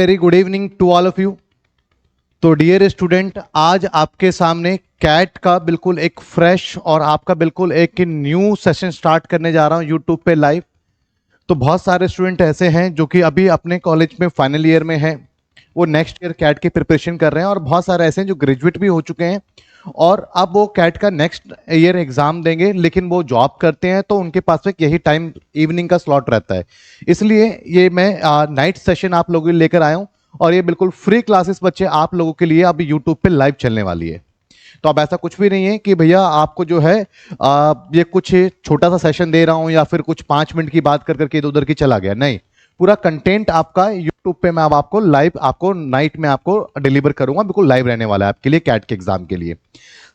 Very good evening to all of you. तो dear student, आज आपके सामने कैट का बिल्कुल एक फ्रेश और आपका बिल्कुल एक न्यू सेशन स्टार्ट करने जा रहा हूं यूट्यूब पे लाइव। तो बहुत सारे स्टूडेंट ऐसे हैं जो कि अभी अपने कॉलेज में फाइनल ईयर में हैं, वो नेक्स्ट ईयर कैट की प्रिपरेशन कर रहे हैं, और बहुत सारे ऐसे हैं जो ग्रेजुएट भी हो चुके हैं और अब वो कैट का नेक्स्ट ईयर एग्जाम देंगे, लेकिन वो जॉब करते हैं तो उनके पास में यही टाइम इवनिंग का स्लॉट रहता है। इसलिए ये मैं नाइट सेशन आप लोगों के लिए लेकर आया हूं, और ये बिल्कुल फ्री क्लासेस बच्चे आप लोगों के लिए अभी यूट्यूब पे लाइव चलने वाली है। तो अब ऐसा कुछ भी नहीं है कि भैया आपको जो है ये कुछ छोटा सा सेशन दे रहा हूं या फिर कुछ 5 मिनट की बात कर करके इधर उधर की चला गया, नहीं। पूरा कंटेंट आपका यूट्यूब पे मैं अब आपको लाइव आपको नाइट में आपको डिलीवर करूंगा, बिल्कुल लाइव रहने वाला है आपके लिए कैट के एग्जाम के लिए।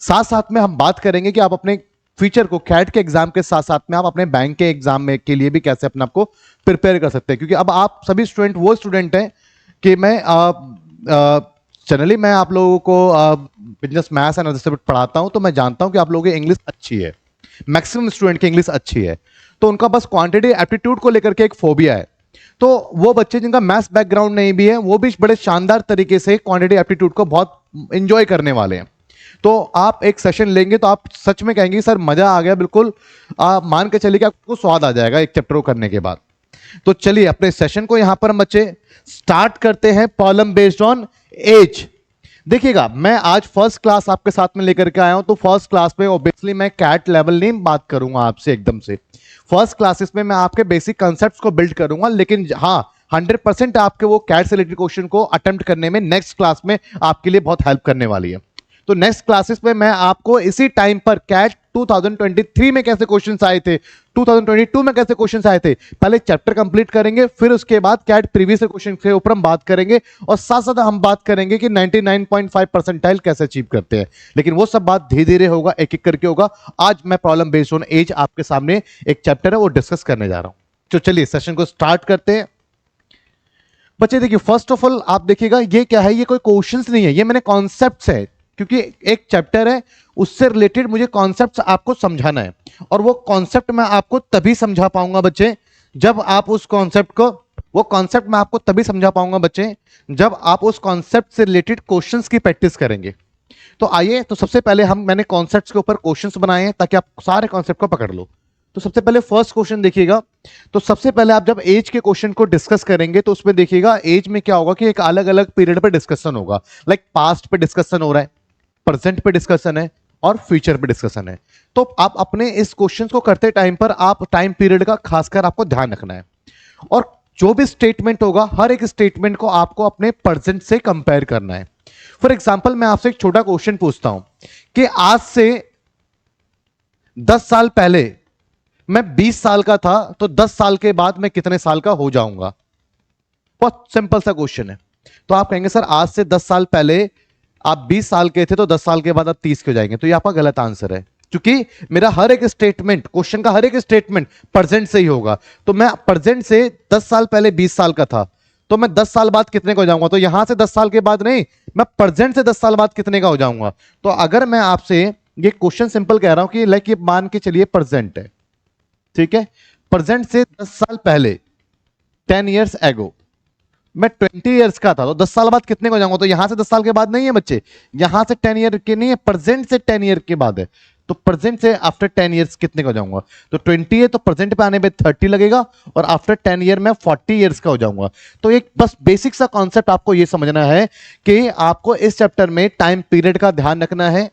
साथ साथ में हम बात करेंगे कि आप अपने फ्यूचर को कैट के एग्जाम के साथ साथ में आप अपने बैंक के एग्जाम में के लिए भी कैसे अपने आपको प्रिपेयर कर सकते हैं, क्योंकि अब आप सभी स्टूडेंट वो स्टूडेंट हैं कि मैं जनरली मैं आप लोगों को बिजनेस मैथ्स एंड अदर पढ़ाता हूं, तो मैं जानता हूं कि आप लोगों की इंग्लिश अच्छी है, मैक्सिमम स्टूडेंट की इंग्लिश अच्छी है। तो उनका बस क्वांटिटी एप्टीट्यूड को लेकर के एक फोबिया है। तो वो बच्चे जिनका मैथ्स बैकग्राउंड नहीं भी है वो भी बड़े शानदार तरीके से क्वांटिटी एप्टीट्यूड को बहुत इंजॉय करने वाले हैं। तो आप एक सेशन लेंगे तो आप सच में कहेंगे सर मजा आ गया, बिल्कुल मान के चलिए कि आपको स्वाद आ जाएगा एक चैप्टर को करने के बाद। तो चलिए अपने सेशन को यहां पर हम बच्चे स्टार्ट करते हैं। Problem based on age. देखिएगा, मैं आज फर्स्ट क्लास आपके साथ में लेकर के आया हूं, तो फर्स्ट क्लास में ऑब्वियसली मैं कैट लेवल नहीं बात करूंगा आपसे एकदम से। फर्स्ट क्लासेस में मैं आपके बेसिक कंसेप्ट्स को बिल्ड करूंगा, लेकिन हाँ 100% आपके वो कैट से रिलेटेड क्वेश्चन को अटेम्प्ट करने में नेक्स्ट क्लास में आपके लिए बहुत हेल्प करने वाली है। तो नेक्स्ट क्लासेस में मैं आपको इसी टाइम पर कैट 2023 में कैसे क्वेश्चंस आए थे, 2022 में कैसे क्वेश्चंस आए थे, पहले चैप्टर कंप्लीट करेंगे, फिर उसके बाद कैट प्रीवियस क्वेश्चन के ऊपर हम बात करेंगे, और साथ साथ हम बात करेंगे कि 99.5 परसेंटाइल कैसे अचीव करते हैं। लेकिन वो सब बात धीरे धीरे होगा, एक एक करके होगा। आज मैं प्रॉब्लम बेस्ड ऑन एज आपके सामने एक चैप्टर है वो डिस्कस करने जा रहा हूं। तो चलिए सेशन को स्टार्ट करते हैं। बच्चे देखिए, फर्स्ट ऑफ ऑल आप देखिएगा ये क्या है, ये कोई क्वेश्चंस नहीं है, ये मैंने कॉन्सेप्ट्स है, क्योंकि एक चैप्टर है उससे रिलेटेड मुझे कॉन्सेप्ट्स आपको समझाना है, और वो कॉन्सेप्ट मैं आपको तभी समझा पाऊंगा बच्चे जब आप उस कॉन्सेप्ट को वो कॉन्सेप्ट मैं आपको तभी समझा पाऊंगा बच्चे जब आप उस कॉन्सेप्ट से रिलेटेड क्वेश्चंस की प्रैक्टिस करेंगे। तो आइए, तो सबसे पहले मैंने कॉन्सेप्ट्स के ऊपर क्वेश्चंस बनाए हैं ताकि आप सारे कॉन्सेप्ट को पकड़ लो। तो सबसे पहले फर्स्ट क्वेश्चन देखिएगा। तो सबसे पहले आप जब एज के क्वेश्चन को डिस्कस करेंगे तो उसमें देखिएगा एज में क्या होगा कि एक अलग अलग पीरियड पे डिस्कशन होगा। लाइक पास्ट पे डिस्कशन हो रहा है, प्रेजेंट पे डिस्कशन है, और फ्यूचर पे डिस्कशन है। तो आप अपने इस क्वेश्चन को करते टाइम पर आप टाइम पीरियड का खासकर आपको ध्यान रखना है, और जो भी स्टेटमेंट होगा हर एक स्टेटमेंट को आपको अपने प्रेजेंट से कंपेयर करना है। फॉर एग्जाम्पल मैं आपसे एक छोटा क्वेश्चन पूछता हूं कि आज से 10 साल पहले मैं 20 साल का था, तो 10 साल के बाद मैं कितने साल का हो जाऊंगा? बहुत सिंपल सा क्वेश्चन है। तो आप कहेंगे सर आज से 10 साल पहले आप 20 साल के थे, तो 10 साल के बाद आप 30 के हो जाएंगे। तो ये आपका गलत आंसर है, क्योंकि मेरा हर एक स्टेटमेंट, क्वेश्चन का हर एक स्टेटमेंट प्रेजेंट से ही होगा। तो मैं प्रेजेंट से 10 साल पहले 20 साल का था, तो मैं 10 साल बाद कितने का हो जाऊंगा? तो यहां से 10 साल के बाद नहीं, मैं प्रेजेंट से 10 साल बाद कितने का हो जाऊंगा? तो अगर मैं आपसे ये क्वेश्चन सिंपल कह रहा हूं कि लाइक ये मान के चलिए प्रेजेंट है, ठीक है, प्रेजेंट से 10 साल पहले 10 ईयर्स एगो मैं 20 ईयर्स का था, तो 10 साल बाद कितने को जाऊंगा? तो यहां से 10 साल के बाद नहीं है बच्चे, यहां से 10 ईयर के नहीं है, प्रेजेंट से 10 ईयर के बाद है। तो प्रेजेंट से आफ्टर 10 ईयर्स कितने को जाऊंगा? तो 20 है, तो प्रेजेंट पे आने पे 30 लगेगा, और आफ्टर 10 ईयर में 40 ईयर्स का हो जाऊंगा। तो एक बस बेसिक सा कॉन्सेप्ट आपको यह समझना है कि आपको इस चैप्टर में टाइम पीरियड का ध्यान रखना है।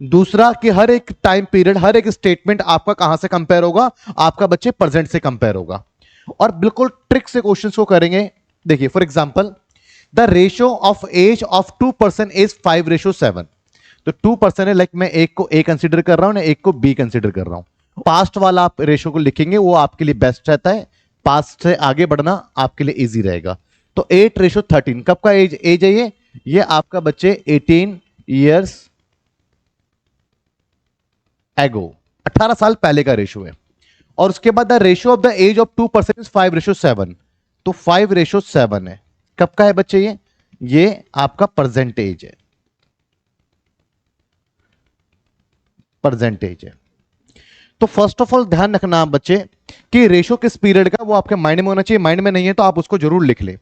दूसरा कि हर एक टाइम पीरियड, हर एक स्टेटमेंट आपका कहां से कंपेयर होगा? आपका बच्चे प्रेजेंट से कंपेयर होगा, और बिल्कुल ट्रिक से क्वेश्चंस को करेंगे। देखिए for example, the ratio of age of 2 person is 5:7। तो 2 पर्सन है, लाइक मैं एक को ए कंसीडर कर रहा हूं ना, एक को बी कंसीडर कर रहा हूं। पास्ट वाला आप रेशियो को लिखेंगे, वो आपके लिए बेस्ट रहता है, पास्ट से आगे बढ़ना आपके लिए इजी रहेगा। तो 8:13 कब का एज है? ये आपका बच्चे 18 ईयर्स एगो, 18 साल पहले का रेशियो है। और उसके बाद the ratio of the age of 2 person is 5:7। तो 5:7 है, कब का है बच्चे? ये आपका प्रेजेंट एज है, प्रेजेंट एज है। तो फर्स्ट ऑफ ऑल ध्यान रखना आप बच्चे कि रेशियो किस पीरियड का, वो आपके माइंड में होना चाहिए। माइंड में नहीं है तो आप उसको जरूर लिख ले।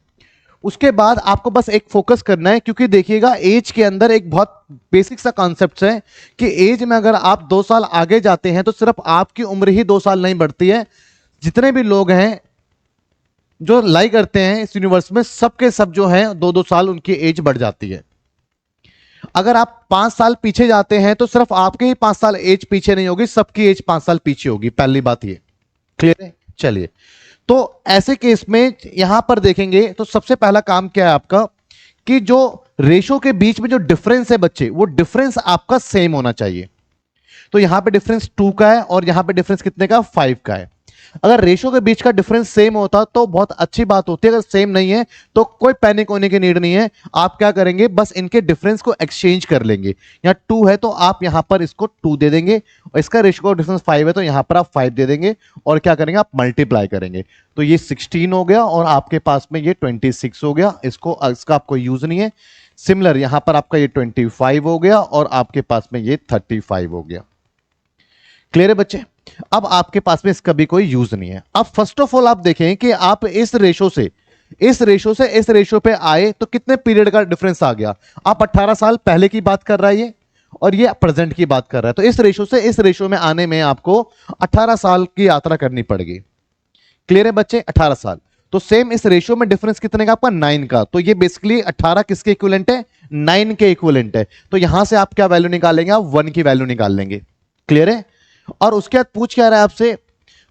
उसके बाद आपको बस एक फोकस करना है, क्योंकि देखिएगा एज के अंदर एक बहुत बेसिक सा कॉन्सेप्ट है कि एज में अगर आप 2 साल आगे जाते हैं तो सिर्फ आपकी उम्र ही 2 साल नहीं बढ़ती है, जितने भी लोग हैं जो लाई करते हैं इस यूनिवर्स में, सबके सब जो है 2-2 साल उनकी एज बढ़ जाती है। अगर आप 5 साल पीछे जाते हैं तो सिर्फ आपके ही 5 साल एज पीछे नहीं होगी, सबकी एज 5 साल पीछे होगी। पहली बात ये क्लियर है। चलिए, तो ऐसे केस में यहां पर देखेंगे तो सबसे पहला काम क्या है आपका कि जो रेशो के बीच में जो डिफरेंस है बच्चे, वो डिफरेंस आपका सेम होना चाहिए। तो यहां पे डिफरेंस 2 का है और यहां पे डिफरेंस कितने का, 5 का है। अगर रेशो के बीच का डिफरेंस सेम होता तो बहुत अच्छी बात होती है। अगर सेम नहीं है तो कोई पैनिक होने की नीड नहीं है। आप क्या करेंगे, बस इनके डिफरेंस को एक्सचेंज कर लेंगे। यहाँ 2 है तो आप यहां पर इसको 2 दे देंगे, और इसका रेशो का डिफरेंस 5 है तो यहां पर आप 5 दे देंगे, और क्या करेंगे, आप मल्टीप्लाई करेंगे। तो ये 16 हो गया और आपके पास में ये 26 हो गया। इसका आपको यूज नहीं है। सिमिलर यहां पर आपका ये 25 हो गया और आपके पास में ये 35 हो गया। क्लियर है बच्चे। अब आपके पास में इसका भी कोई यूज नहीं है। अब फर्स्ट ऑफ ऑल आप देखें कि आप इस रेशो से इस रेशो पे आए तो कितने पीरियड का डिफरेंस आ गया। आप 18 साल पहले की बात कर रहा है ये, और ये प्रेजेंट की बात कर रहा है। तो इस रेशो से इस रेशो में आने में आपको 18 साल की यात्रा करनी पड़ेगी। क्लियर है बच्चे, 18 साल। तो सेम इस रेशियो में डिफरेंस कितने का, आपका 9 का। तो ये बेसिकली 18 किसके इक्विवेलेंट है, 9 के इक्विवेलेंट है। तो यहां से आप क्या वैल्यू निकालेंगे, आप 1 की वैल्यू निकाल लेंगे। क्लियर है। और उसके बाद पूछ क्या रहा है आपसे,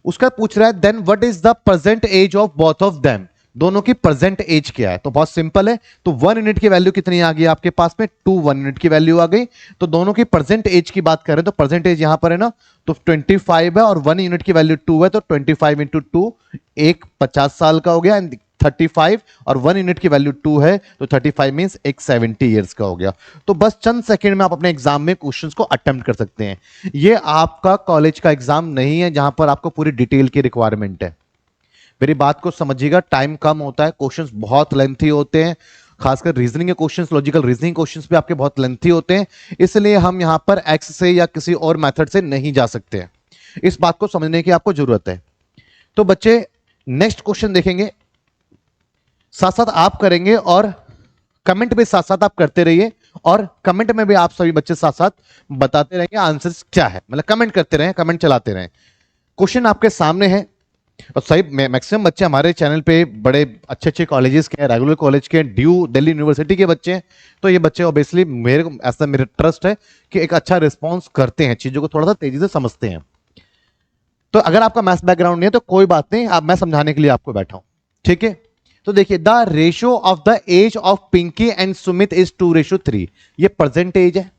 उसका पूछ रहा है then what is the present age of both of them, दोनों की प्रेजेंट एज क्या है। तो बहुत सिंपल है। तो 1 यूनिट की वैल्यू कितनी आ गई आपके पास में, 2 1 यूनिट की वैल्यू आ गई। तो दोनों की प्रेजेंट एज की बात करें तो प्रेजेंट एज यहां पर है ना, तो 25 है और 1 यूनिट की वैल्यू 2 है। तो 25 इंटू 2 एक 50 साल का हो गया। 35 और 1 यूनिट की वैल्यू 2 है तो 35 मींस एक 70 इयर्स का हो गया। तो बस चंद सेकंड में आप अपने एग्जाम में क्वेश्चंस को अटेम्प्ट कर सकते हैं। ये आपका कॉलेज का एग्जाम नहीं है जहां पर आपको पूरी डिटेल की रिक्वायरमेंट है। मेरी बात को समझिएगा, टाइम कम होता है, क्वेश्चंस बहुत लेंथी होते हैं, खासकर रीजनिंग के क्वेश्चंस, लॉजिकल रीजनिंग क्वेश्चंस भी आपके बहुत लेंथी होते हैं। इसलिए हम यहां पर एक्स से या किसी और मेथड से नहीं जा सकते हैं। इस बात को समझने की आपको जरूरत है। तो बच्चे नेक्स्ट क्वेश्चन देखेंगे, साथ साथ आप करेंगे और कमेंट भी साथ साथ आप करते रहिए, और कमेंट में भी आप सभी बच्चे साथ साथ बताते रहेंगे आंसर्स क्या है, मतलब कमेंट करते रहें, कमेंट चलाते रहें। क्वेश्चन आपके सामने है, और सही मैक्सिमम बच्चे हमारे चैनल पे बड़े अच्छे अच्छे कॉलेजेस के हैं, रेगुलर कॉलेज के, ड्यू दिल्ली यूनिवर्सिटी के बच्चे हैं। तो ये बच्चे ऑब्वियसली मेरा ट्रस्ट है कि एक अच्छा रिस्पॉन्स करते हैं, चीजों को थोड़ा सा तेजी से समझते हैं। तो अगर आपका मैथ्स बैकग्राउंड नहीं है तो कोई बात नहीं, आप मैं समझाने के लिए आपको बैठा हूं, ठीक है। तो देखिए, the ratio of the age of Pinky and Sumit is 2:3। ये प्रेजेंट एज है।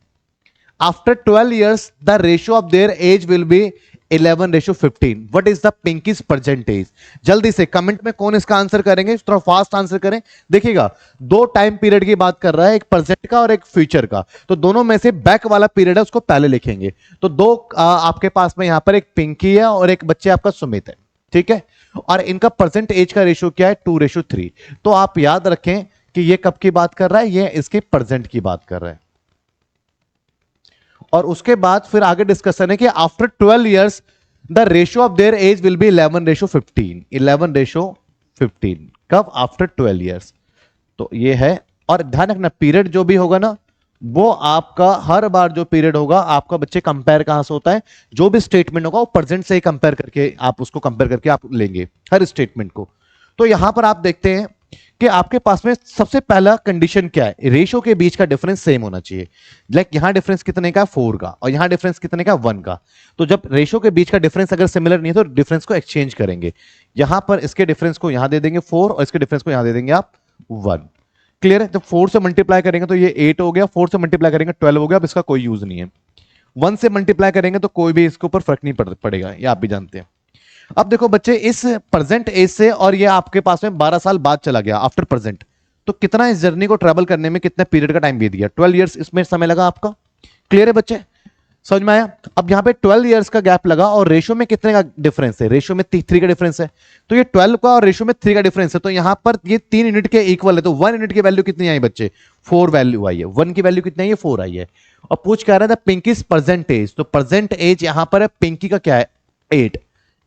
After 12 years the ratio of their age will be 11:15। what is the pinky's present age? जल्दी से कमेंट में कौन इसका आंसर करेंगे, थोड़ा फास्ट आंसर करें। देखिएगा, 2 टाइम पीरियड की बात कर रहा है, एक प्रेजेंट का और एक फ्यूचर का। तो दोनों में से बैक वाला पीरियड है उसको पहले लिखेंगे। तो दो आपके पास में यहां पर एक पिंकी है और एक बच्चे आपका सुमित है, ठीक है। और इनका प्रेजेंट एज का रेशियो क्या है, 2:3। तो आप याद रखें कि ये कब की बात कर रहा है, ये इसके प्रेजेंट की बात कर रहा है। और उसके बाद फिर आगे डिस्कशन है कि after 12 years the ratio of their age will be 11:15। 11:15 कब, आफ्टर 12 years। तो ये है। और ध्यान रखना, पीरियड जो भी होगा ना, वो आपका हर बार जो पीरियड होगा आपका बच्चे कंपेयर कहां से होता है, जो भी स्टेटमेंट होगा वो प्रेजेंट से ही कंपेयर करके आप उसको कंपेयर करके आप लेंगे हर स्टेटमेंट को। तो यहां पर आप देखते हैं कि आपके पास में सबसे पहला कंडीशन क्या है, रेशियो के बीच का डिफरेंस सेम होना चाहिए। लाइक यहां डिफरेंस कितने का, 4 का, और यहां डिफरेंस कितने का, 1 का। तो जब रेशियो के बीच का डिफरेंस अगर सिमिलर नहीं है तो डिफरेंस को एक्सचेंज करेंगे। यहां पर इसके डिफरेंस को यहां दे देंगे 4 और इसके डिफरेंस को यहां दे देंगे आप 1। क्लियर है। जब 4 से मल्टीप्लाई करेंगे तो ये 8 हो गया, 4 से मल्टीप्लाई करेंगे 12 हो गया। अब इसका कोई यूज नहीं है। 1 से मल्टीप्लाई करेंगे तो कोई भी इसके ऊपर फर्क नहीं पड़ेगा, ये आप भी जानते हैं। अब देखो बच्चे, इस प्रेजेंट एज से और ये आपके पास में 12 साल बाद चला गया आफ्टर प्रेजेंट, तो कितना इस जर्नी को ट्रेवल करने में कितने पीरियड का टाइम बीत गया, 12 years इसमें समय लगा आपका। क्लियर है बच्चे, समझ में आया। अब यहां पे 12 years का गैप लगा और रेशियो में कितने का डिफरेंस है, रेशियो में 3 का डिफरेंस है। तो ये 12 का और रेशियो में 3 का डिफरेंस है, तो यहां पर ये 3 यूनिट के इक्वल है। तो 1 यूनिट की वैल्यू कितनी आई बच्चे, 4 वैल्यू आई है। 1 की वैल्यू कितनी आई है, 4 आई है। और पूछ कह रहा था पिंकीज प्रेजेंट एज, तो प्रेजेंट एज यहां पर है पिंकी का क्या है, 8।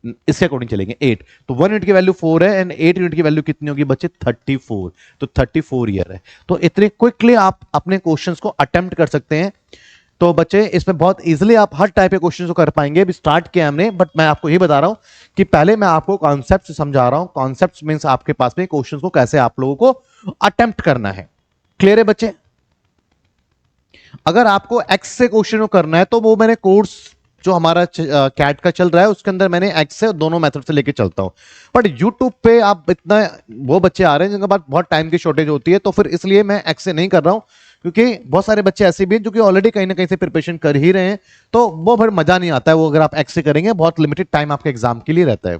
इसके अकॉर्डिंग चलेंगे 8, तो 1 यूनिट की वैल्यू 4 है एंड 8 यूनिट की वैल्यू कितनी होगी बच्चे 34, तो 34 ईयर है। तो इतने क्विकली आप अपने क्वेश्चंस को अटेम्प्ट कर सकते हैं। तो बच्चे इसमें बहुत इजीली आप हर टाइप के क्वेश्चन को कर पाएंगे। अभी स्टार्ट किया हमने, बट मैं आपको ये बता रहा हूं कि पहले मैं आपको कॉन्सेप्ट समझा रहा हूं। कॉन्सेप्ट मींस आपके पास में क्वेश्चन को कैसे आप लोगों को अटेम्प्ट करना है। क्लियर है बच्चे? अगर आपको एक्स से क्वेश्चन को करना है तो वो मैंने कोर्स जो हमारा कैट का चल रहा है उसके अंदर मैंने एक्स से दोनों मेथड से लेके चलता हूं। बट यूट्यूब पे आप इतना वो बच्चे आ रहे हैं जिनके पास बहुत टाइम की शॉर्टेज होती है, तो फिर इसलिए मैं एक्स से नहीं कर रहा हूं, क्योंकि बहुत सारे बच्चे ऐसे भी हैं जो कि ऑलरेडी कहीं ना कहीं से प्रिपरेशन कर ही रहे हैं, तो वो फिर मजा नहीं आता है। वो अगर आप एक्स से करेंगे बहुत लिमिटेड टाइम आपके एग्जाम के लिए रहता है।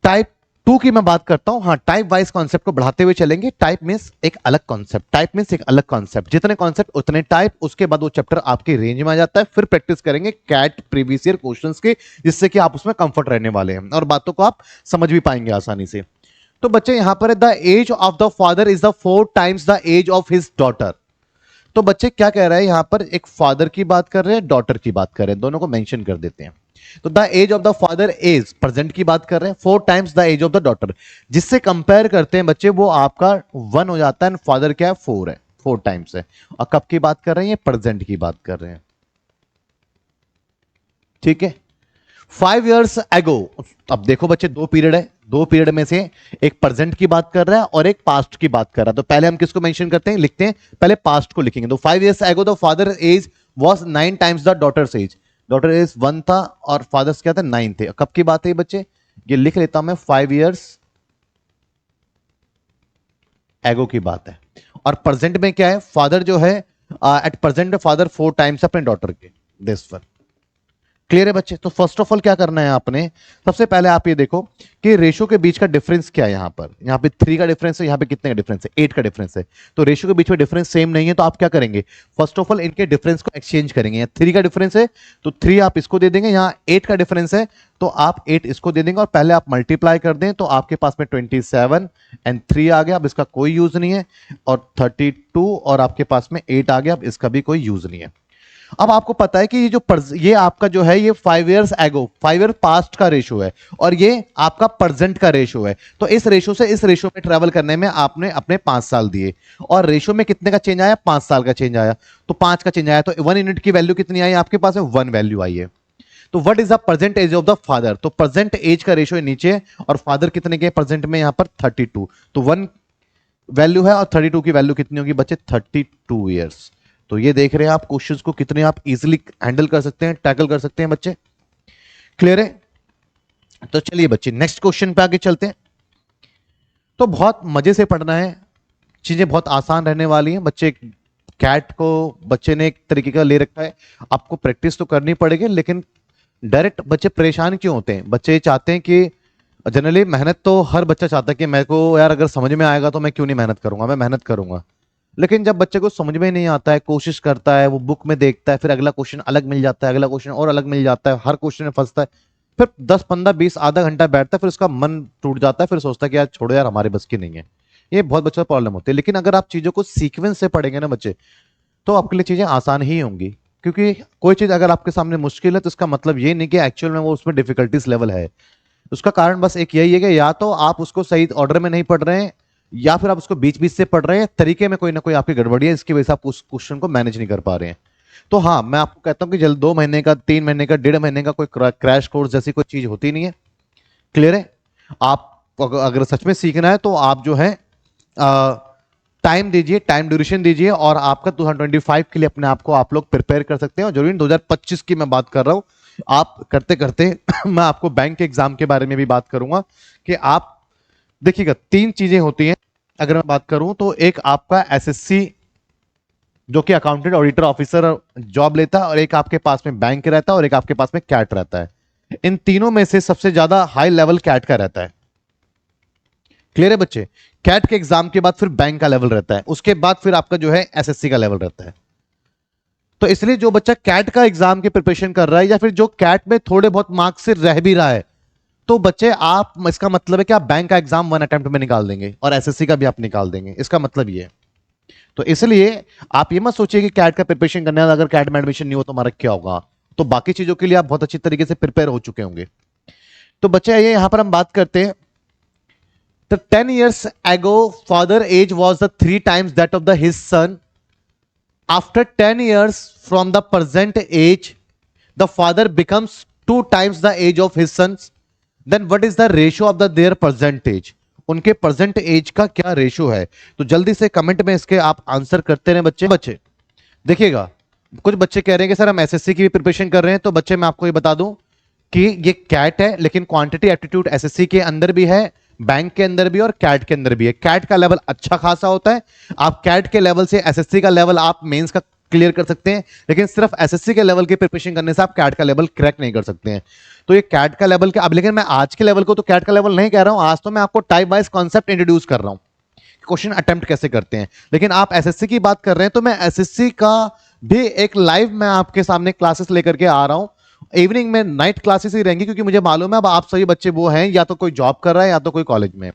टाइप 2 की मैं बात करता हूं। हाँ, टाइप वाइज कॉन्सेप्ट को बढ़ाते हुए चलेंगे। टाइप मींस एक अलग कॉन्सेप्ट, टाइप मींस एक अलग कॉन्सेप्ट, जितने कॉन्सेप्ट उतने टाइप, उसके बाद वो चैप्टर आपके रेंज में आ जाता है। फिर प्रैक्टिस करेंगे कैट प्रीवियस ईयर क्वेश्चंस की, जिससे कि आप उसमें कंफर्ट रहने वाले हैं और बातों को आप समझ भी पाएंगे आसानी से। तो बच्चे यहां पर the age of the father is the 4 times the age of his daughter. तो बच्चे क्या कह रहे हैं यहां पर, एक फादर की बात कर रहे हैं, डॉटर की बात कर रहे हैं, दोनों को मेंशन कर देते हैं। तो the age of the father is present की बात कर रहे हैं 4 times the age of the daughter, जिससे कंपेयर करते हैं बच्चे वो आपका 1 हो जाता है, फादर क्या है 4 है, 4 टाइम्स है। और कब की बात कर रहे हैं, प्रेजेंट की बात कर रहे हैं। ठीक है, 5 years एगो। अब देखो बच्चे, 2 पीरियड है, 2 पीरियड में से एक प्रेजेंट की बात कर रहा है और एक पास्ट की बात कर रहा है। तो पहले हम किसको मेंशन करते हैं, लिखते हैं, पहले पास्ट को लिखेंगे। तो 5 years ago the father age was 9 times the daughter's age. Daughter age 1 था और फादर्स क्या था 9 थे। कब की बात है बच्चे, ये लिख लेता हूं मैं, 5 years एगो की बात है। और प्रेजेंट में क्या है, फादर जो है एट प्रेजेंट फादर 4 टाइम्स अपने डॉटर के, दिस वन। क्लियर है बच्चे? तो फर्स्ट ऑफ ऑल क्या करना है आपने, सबसे पहले आप ये देखो कि रेशो के बीच का डिफरेंस क्या है। यहाँ पे 3 का डिफरेंस है, यहाँ पे कितने का डिफरेंस है, 8 का डिफरेंस है। तो रेशो के बीच में डिफरेंस सेम नहीं है, तो आप क्या करेंगे, फर्स्ट ऑफ ऑल इनके डिफरेंस को एक्सचेंज करेंगे। यहाँ 3 का डिफरेंस है तो 3 आप इसको दे देंगे, यहाँ 8 का डिफरेंस है तो आप 8 इसको दे देंगे, और पहले आप मल्टीप्लाई कर दें तो आपके पास में 27 एंड 3 आ गया, अब इसका कोई यूज नहीं है, और 32 और आपके पास में 8 आ गया, अब इसका भी कोई यूज नहीं है। अब आपको पता है कि ये आपका जो है ये 5 years एगो, 5 year पास्ट का रेशो है, और ये आपका प्रेजेंट का रेशो है। तो इस रेशो से इस रेशो में ट्रेवल करने में आपने अपने 5 साल दिए, और रेशो में कितने का चेंज आया, 5 साल का चेंज आया। तो 5 का चेंज आया तो 1 यूनिट की वैल्यू कितनी आई आपके पास में, 1 वैल्यू आई है। तो what is the present age of the father, तो प्रेजेंट एज का रेशो है नीचे, और फादर कितने के प्रेजेंट में यहां पर 32, तो 1 वैल्यू है और 32 की वैल्यू कितनी होगी बच्चे, 32 ईयर्स। तो ये देख रहे हैं आप क्वेश्चंस को कितने आप इजीली हैंडल कर सकते हैं, टैकल कर सकते हैं बच्चे। क्लियर है? तो चलिए बच्चे नेक्स्ट क्वेश्चन पे आगे चलते हैं। तो बहुत मजे से पढ़ना है, चीजें बहुत आसान रहने वाली हैं बच्चे। कैट को बच्चे ने एक तरीके का ले रखा है, आपको प्रैक्टिस तो करनी पड़ेगी, लेकिन डायरेक्ट बच्चे परेशान क्यों होते हैं, बच्चे चाहते हैं कि जनरली मेहनत तो हर बच्चा चाहता है कि मेरे को यार अगर समझ में आएगा तो मैं क्यों नहीं मेहनत करूंगा, मैं मेहनत करूंगा। लेकिन जब बच्चे को समझ में नहीं आता है, कोशिश करता है, वो बुक में देखता है, फिर अगला क्वेश्चन अलग मिल जाता है, अगला क्वेश्चन और अलग मिल जाता है, हर क्वेश्चन में फंसता है, फिर 10 15 20 आधा घंटा बैठता है, फिर उसका मन टूट जाता है, फिर सोचता है कि यार छोड़ो यार हमारे बस की नहीं है। ये बहुत बच्चों को प्रॉब्लम होती है। लेकिन अगर आप चीजों को सीक्वेंस से पढ़ेंगे ना बच्चे, तो आपके लिए चीजें आसान ही होंगी। क्योंकि कोई चीज अगर आपके सामने मुश्किल है तो इसका मतलब ये नहीं कि एक्चुअल में वो उसमें डिफिकल्टीज लेवल है। उसका कारण बस एक यही है कि या तो आप उसको सही ऑर्डर में नहीं पढ़ रहे हैं, या फिर आप उसको बीच बीच से पढ़ रहे हैं, तरीके में कोई ना कोई आपकी गड़बड़ी है, इसकी वजह से आप उस क्वेश्चन को मैनेज नहीं कर पा रहे हैं। तो हाँ, मैं आपको कहता हूं कि जल्द 2 महीने का, 3 महीने का, 1.5 महीने का कोई क्रैश कोर्स जैसी कोई चीज होती नहीं है। क्लियर है? आप अगर सच में सीखना है तो आप जो है टाइम दीजिए, टाइम ड्यूरेशन दीजिए, और आपका 2025 के लिए अपने आप को आप लोग प्रिपेयर कर सकते हैं। और जरूरी 2025 की मैं बात कर रहा हूं, आप करते करते मैं आपको बैंक के एग्जाम के बारे में भी बात करूंगा कि आप देखिएगा 3 चीजें होती हैं। अगर मैं बात करूं तो एक आपका एसएससी जो कि अकाउंटेंट ऑडिटर ऑफिसर जॉब लेता है, और एक आपके पास में बैंक रहता है, और एक आपके पास में कैट रहता है। इन तीनों में से सबसे ज्यादा हाई लेवल कैट का रहता है। क्लियर है बच्चे? कैट के एग्जाम के बाद फिर बैंक का लेवल रहता है, उसके बाद फिर आपका जो है एसएससी का लेवल रहता है। तो इसलिए जो बच्चा कैट का एग्जाम की प्रिपरेशन कर रहा है, या फिर जो कैट में थोड़े बहुत मार्क्स से रह भी रहा है, तो बच्चे आप, इसका मतलब है कि आप बैंक का एग्जाम 1 अटेम्प्ट में निकाल देंगे, और एसएससी का भी आप निकाल देंगे, इसका मतलब ये है। तो इसलिए आप ये मत सोचिए कि कैट का प्रिपरेशन करने अगर कैट में एडमिशन नहीं हो तो हमारा क्या होगा। तो बाकी चीजों के लिए आप बहुत अच्छी तरीके से प्रिपेयर हो चुके होंगे। तो बच्चे आइए यहां पर हम बात करते हैं। The 10 years ago, father age was the 3 times that of the his son. After 10 years from the present age, the father becomes 2 times the age of his sons. Then what is the ratio of the their present age? उनके present age का क्या ratio है? तो जल्दी से comment में इसके आप आंसर करते रहे बच्चे। बच्चे देखिएगा, कुछ बच्चे कह रहे हैं कि सर हम एसएससी की भी प्रिपरेशन कर रहे हैं। तो बच्चे मैं आपको ये बता दूं कि ये कैट है, लेकिन क्वांटिटी एप्टीट्यूड एसएससी के अंदर भी है, बैंक के अंदर भी और कैट के अंदर भी है। कैट का लेवल अच्छा खासा होता है, आप कैट के लेवल से एसएससी का लेवल आप मेंस का क्लियर कर सकते हैं, लेकिन सिर्फ एसएससी के लेवल की प्रिपरेशन करने से आप कैट का लेवल क्रैक नहीं कर सकते हैं। तो ये कैट का लेवल का अब, लेकिन मैं आज के लेवल को तो कैट का लेवल नहीं कह रहा हूं, आज तो मैं आपको टाइप वाइज कॉन्सेप्ट इंट्रोड्यूस कर रहा हूं, क्वेश्चन अटेम्प्ट कैसे करते हैं। लेकिन आप एसएससी की बात कर रहे हैं तो मैं एसएससी का भी एक लाइव मैं आपके सामने क्लासेस लेकर के आ रहा हूं। इवनिंग में नाइट क्लासेस ही रहेंगी, क्योंकि मुझे मालूम है अब आप सभी बच्चे वो हैं या तो कोई जॉब कर रहा है या तो कोई कॉलेज में,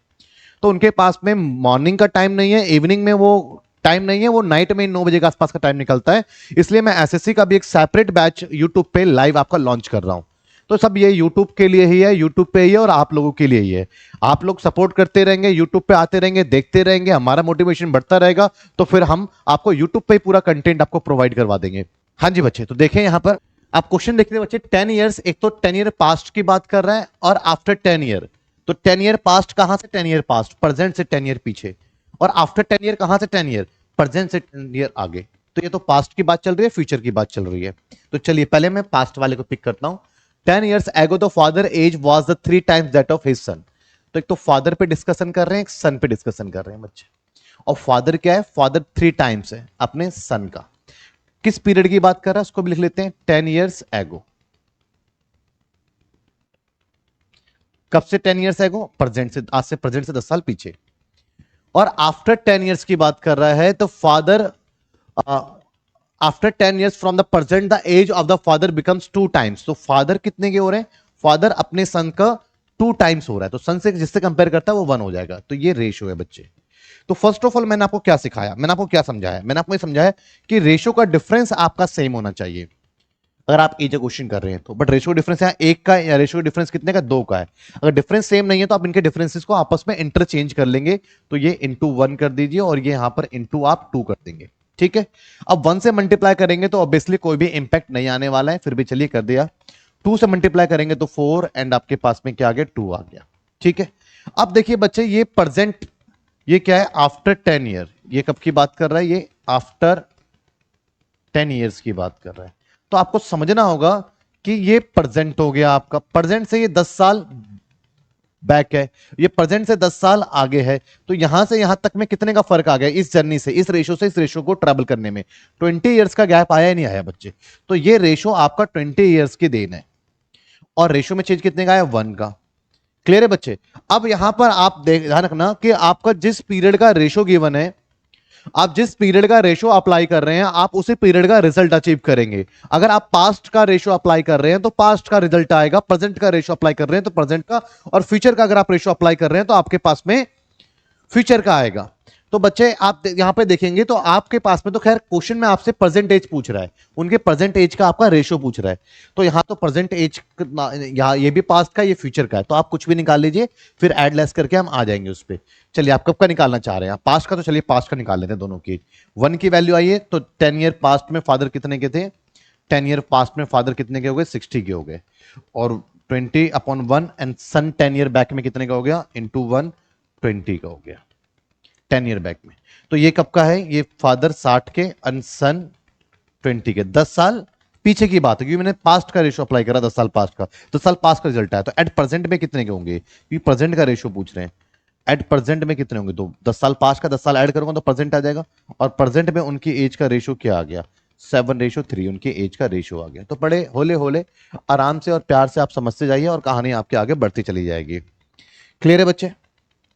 तो उनके पास में मॉर्निंग का टाइम नहीं है, इवनिंग में वो टाइम नहीं है, वो नाइट में 9 बजे के आसपास का टाइम निकलता है। इसलिए मैं एसएससी का भी एक सेपरेट बैच यूट्यूब पे लाइव आपका लॉन्च कर रहा हूं। तो सब ये यूट्यूब के लिए ही है, यूट्यूब पे ही है और आप लोगों के लिए ही है। आप लोग सपोर्ट करते रहेंगे, यूट्यूब पे आते रहेंगे, देखते रहेंगे, हमारा मोटिवेशन बढ़ता रहेगा, तो फिर हम आपको यूट्यूब पे पूरा कंटेंट आपको प्रोवाइड करवा देंगे। हाँ जी बच्चे, तो देखें यहां पर आप क्वेश्चन देखते हैं बच्चे। 10 ईयर्स, एक तो 10 ईयर पास्ट की बात कर रहा है और आफ्टर 10 ईयर। तो 10 ईयर पास्ट कहां से 10 ईयर पास्ट, प्रेजेंट से 10 ईयर पीछे, और आफ्टर 10 ईयर कहां से 10 ईयर, प्रेजेंट से 10 ईयर आगे। तो ये तो पास्ट की बात चल रही है, फ्यूचर की बात चल रही है। तो चलिए पहले मैं पास्ट वाले को पिक करता हूं। 10 years ago the father age was the 3 times that of his son। तो एक तो फादर पे डिस्कशन कर रहे हैं, एक सन पे डिस्कशन कर रहे हैं बच्चे। और फादर क्या है, फादर 3 times है अपने सन का। किस पीरियड की बात कर रहा है उसको भी लिख लेते हैं, 10 years ago। कब से 10 years ago, प्रेजेंट से, आज से प्रेजेंट से 10 साल पीछे। और आफ्टर 10 years की बात कर रहा है तो father after 10 years from the present the age of the father becomes 2 times। तो फादर कितने के हो रहे हैं, फादर अपने सन का 2 times हो रहा है, तो सन से जिससे कंपेयर करता है वो 1 हो जाएगा। तो ये रेशियो है बच्चे। तो फर्स्ट ऑफ ऑल मैंने आपको क्या सिखाया, मैंने आपको क्या समझाया, मैंने आपको ये समझाया कि रेशियो का डिफरेंस आपका सेम होना चाहिए अगर आप एज क्वेश्चन कर रहे हैं तो। बट रेशियो डिफरेंस यहाँ 1 का या रेशियो डिफरेंस कितने का, 2 का है। अगर डिफरेंस सेम नहीं है तो आप इनके डिफरेंसेस को आपस में इंटरचेंज कर लेंगे। तो ये इंटू 1 कर दीजिए और ये यहां पर इंटू आप 2 कर देंगे, ठीक है। अब 1 से मल्टीप्लाई करेंगे तो ऑब्वियसली कोई भी इंपैक्ट नहीं आने वाला है, फिर भी चलिए कर दिया। 2 से मल्टीप्लाई करेंगे तो 4 एंड आपके पास में क्या आ गया, 2 आ गया, ठीक है। अब देखिए बच्चे ये प्रेजेंट, ये क्या है, आफ्टर 10 ईयर। ये कब की बात कर रहा है, ये आफ्टर 10 ईयर्स की बात कर रहा है। तो आपको समझना होगा कि ये प्रेजेंट हो गया आपका, प्रेजेंट से ये 10 साल बैक है, ये प्रेजेंट से 10 साल आगे है। तो यहां से यहां तक में कितने का फर्क आ गया इस जर्नी से, इस रेशो से इस रेशो को ट्रैवल करने में 20 ईयर्स का गैप आया ही नहीं आया बच्चे। तो ये रेशो आपका 20 ईयर्स की देन है और रेशो में चेंज कितने का है, 1 का। क्लियर है बच्चे। अब यहां पर आप ध्यान रखना कि आपका जिस पीरियड का रेशो गिवन है, आप जिस पीरियड का रेशो अप्लाई कर रहे हैं आप उसी पीरियड का रिजल्ट अचीव करेंगे। अगर आप पास्ट का रेशो अप्लाई कर रहे हैं तो पास्ट का रिजल्ट आएगा, प्रेजेंट का रेशो अप्लाई कर रहे हैं तो प्रेजेंट का, और फ्यूचर का अगर आप रेशो अप्लाई कर रहे हैं तो आपके पास में फ्यूचर का आएगा। तो बच्चे आप यहां पे देखेंगे तो आपके पास में, तो खैर क्वेश्चन में आपसे प्रेजेंट एज पूछ रहा है, उनके प्रेजेंट एज का आपका रेशो पूछ रहा है। तो यहां तो प्रेजेंट एज, यहां ये भी पास्ट का, ये फ्यूचर का है, तो आप कुछ भी निकाल लीजिए, फिर एड लेस करके हम आ जाएंगे उस पर। चलिए आप कब का निकालना चाह रहे हैं, पास्ट का, तो चलिए पास्ट का निकाल लेते हैं दोनों की। 1 की वैल्यू आई है तो 10 ईयर पास्ट में फादर कितने के थे, 10 ईयर पास्ट में फादर कितने के हो गए, 60 के हो गए। और 20/1 एंड सन 10 ईयर बैक में कितने का हो गया, इंटू 1 20 का हो गया 10 ईयर बैक में। तो ये कब का है, ये फादर 60 के एंड सन 20 के, 10 साल पीछे की बात है, क्योंकि मैंने पास्ट का रेशो अप्लाई करा, 10 साल पास्ट का, 10 साल पास्ट का रिजल्ट आया। तो एट प्रेजेंट में कितने के होंगे, क्योंकि प्रेजेंट का रेशो पूछ रहे हैं, एट प्रेजेंट में कितने होंगे, तो 10 साल पास्ट का 10 साल ऐड करूंगा तो प्रेजेंट आ जाएगा। और प्रेजेंट में उनकी एज का रेशो क्या आ गया, 7:3, उनकी एज का रेशो आ गया। तो बड़े होले होले आराम से और प्यार से आप समझते जाइए और कहानी आपके आगे बढ़ती चली जाएगी। क्लियर है बच्चे।